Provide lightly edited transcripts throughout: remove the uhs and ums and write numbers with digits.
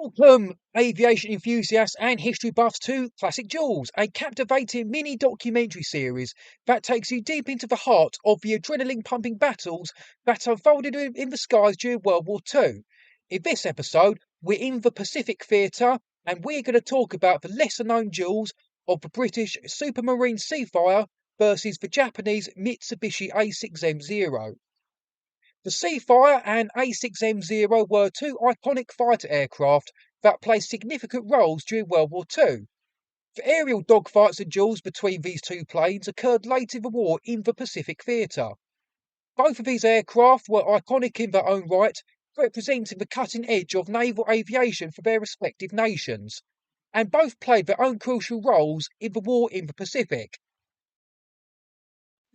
Welcome, aviation enthusiasts and history buffs, to Classic Duels, a captivating mini documentary series that takes you deep into the heart of the adrenaline pumping battles that unfolded in the skies during World War II. In this episode, we're in the Pacific Theatre and we're going to talk about the lesser known duels of the British Supermarine Seafire versus the Japanese Mitsubishi A6M Zero. The Seafire and A6M Zero were two iconic fighter aircraft that played significant roles during World War II. The aerial dogfights and duels between these two planes occurred late in the war in the Pacific Theatre. Both of these aircraft were iconic in their own right, representing the cutting edge of naval aviation for their respective nations, and both played their own crucial roles in the war in the Pacific.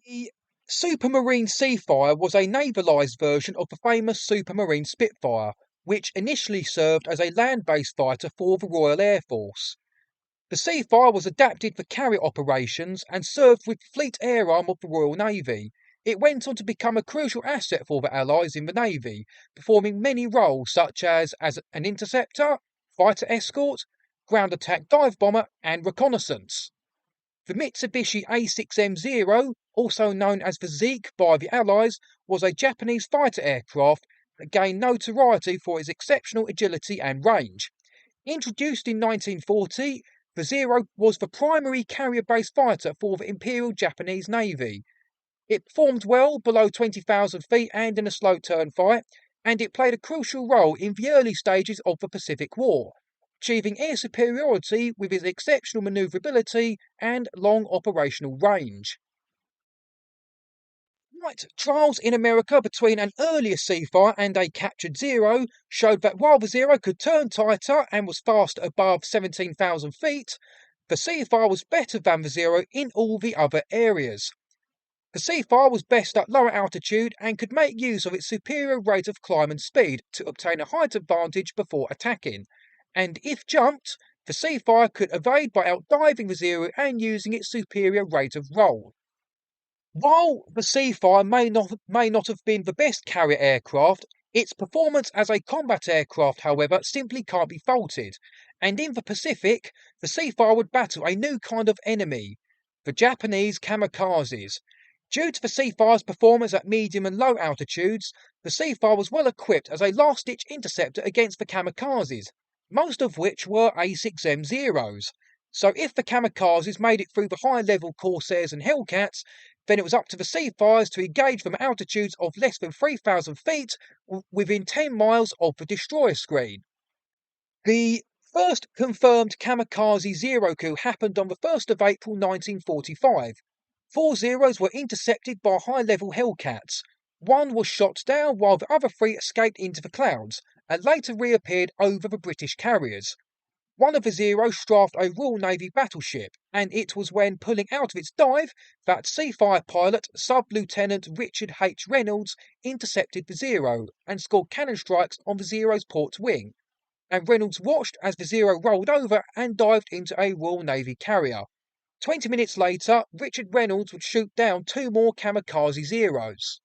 The Supermarine Seafire was a navalised version of the famous Supermarine Spitfire, which initially served as a land-based fighter for the Royal Air Force. The Seafire was adapted for carrier operations and served with the Fleet Air Arm of the Royal Navy. It went on to become a crucial asset for the Allies in the Navy, performing many roles such as an interceptor, fighter escort, ground attack dive bomber, and reconnaissance. The Mitsubishi A6M Zero, also known as the Zeke by the Allies, was a Japanese fighter aircraft that gained notoriety for its exceptional agility and range. Introduced in 1940, the Zero was the primary carrier-based fighter for the Imperial Japanese Navy. It performed well below 20,000 feet and in a slow turn fight, and it played a crucial role in the early stages of the Pacific War, achieving air superiority with its exceptional manoeuvrability and long operational range. Trials in America between an earlier Seafire and a captured Zero showed that while the Zero could turn tighter and was fast above 17,000 feet, the Seafire was better than the Zero in all the other areas. The Seafire was best at lower altitude and could make use of its superior rate of climb and speed to obtain a height advantage before attacking, and if jumped, the Seafire could evade by outdiving the Zero and using its superior rate of roll. While the Seafire may not have been the best carrier aircraft, its performance as a combat aircraft, however, simply can't be faulted, and in the Pacific, the Seafire would battle a new kind of enemy, the Japanese kamikazes. Due to the Seafire's performance at medium and low altitudes, the Seafire was well equipped as a last-ditch interceptor against the kamikazes, most of which were A6M Zeros. So if the kamikazes made it through the high-level Corsairs and Hellcats, then it was up to the Seafires to engage from altitudes of less than 3,000 feet within 10 miles of the destroyer screen. The first confirmed kamikaze Zero coup happened on the 1st of April 1945. 4 Zeros were intercepted by high-level Hellcats. One was shot down while the other 3 escaped into the clouds and later reappeared over the British carriers. One of the Zeros strafed a Royal Navy battleship, and it was when pulling out of its dive that Seafire pilot Sub-Lieutenant Richard H. Reynolds intercepted the Zero and scored cannon strikes on the Zero's port wing, and Reynolds watched as the Zero rolled over and dived into a Royal Navy carrier. 20 minutes later, Richard Reynolds would shoot down 2 more kamikaze Zeros.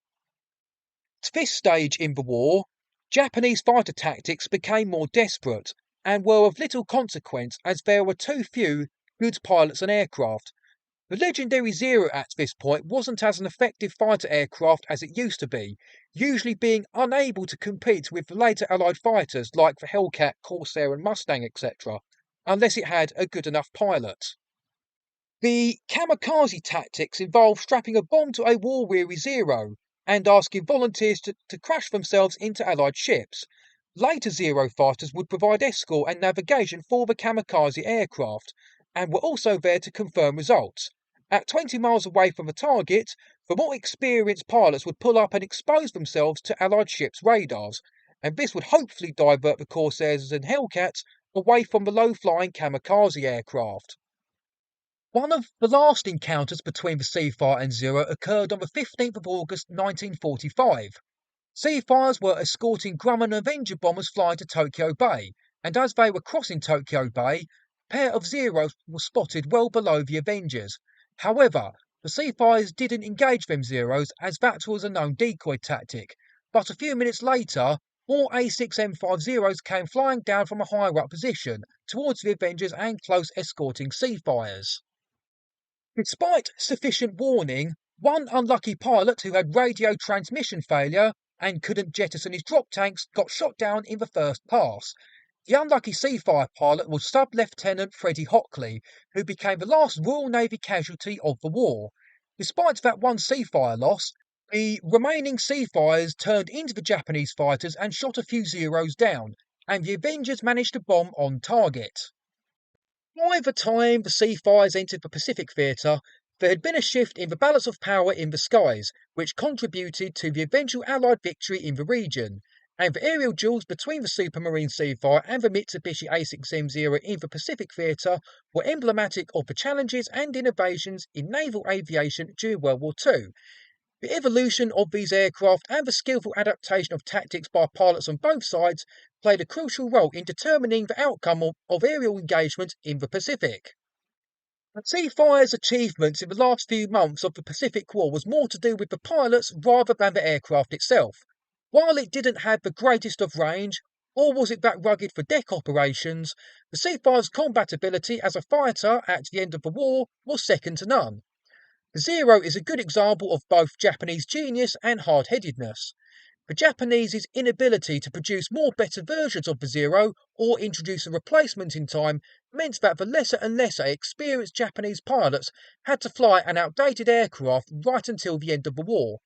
At this stage in the war, Japanese fighter tactics became more desperate and were of little consequence as there were too few good pilots and aircraft. The legendary Zero at this point wasn't as an effective fighter aircraft as it used to be, usually being unable to compete with the later Allied fighters like the Hellcat, Corsair and Mustang, etc., unless it had a good enough pilot. The kamikaze tactics involve strapping a bomb to a war-weary Zero and asking volunteers to crash themselves into Allied ships. Later Zero fighters would provide escort and navigation for the kamikaze aircraft, and were also there to confirm results. At 20 miles away from the target, the more experienced pilots would pull up and expose themselves to Allied ships' radars, and this would hopefully divert the Corsairs and Hellcats away from the low-flying kamikaze aircraft. One of the last encounters between the Seafire and Zero occurred on the 15th of August 1945. Seafires were escorting Grumman Avenger bombers flying to Tokyo Bay, and as they were crossing Tokyo Bay, a pair of Zeros were spotted well below the Avengers. However, the Seafires didn't engage them Zeros as that was a known decoy tactic, but a few minutes later, more A6M50s came flying down from a higher up position towards the Avengers and close escorting Seafires. Despite sufficient warning, one unlucky pilot who had radio transmission failure and couldn't jettison his drop tanks got shot down in the first pass. The unlucky Seafire pilot was Sub-Lieutenant Freddie Hockley, who became the last Royal Navy casualty of the war. Despite that one Seafire loss, the remaining Seafires turned into the Japanese fighters and shot a few Zeros down, and the Avengers managed to bomb on target. By the time the Seafires entered the Pacific theatre, there had been a shift in the balance of power in the skies, which contributed to the eventual Allied victory in the region, and the aerial duels between the Supermarine Seafire and the Mitsubishi A6M Zero in the Pacific theatre were emblematic of the challenges and innovations in naval aviation during World War II. The evolution of these aircraft and the skillful adaptation of tactics by pilots on both sides played a crucial role in determining the outcome of aerial engagement in the Pacific. The Seafire's achievements in the last few months of the Pacific War was more to do with the pilots rather than the aircraft itself. While it didn't have the greatest of range, or was it that rugged for deck operations, the Seafire's combat ability as a fighter at the end of the war was second to none. The Zero is a good example of both Japanese genius and hard-headedness. The Japanese's inability to produce more better versions of the Zero or introduce a replacement in time meant that the lesser and lesser experienced Japanese pilots had to fly an outdated aircraft right until the end of the war.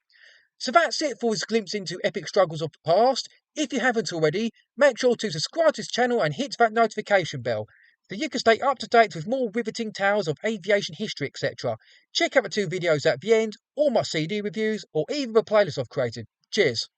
So that's it for this glimpse into epic struggles of the past. If you haven't already, make sure to subscribe to this channel and hit that notification bell so you can stay up to date with more riveting tales of aviation history, etc. Check out the two videos at the end, or my CD reviews, or even the playlist I've created. Cheers.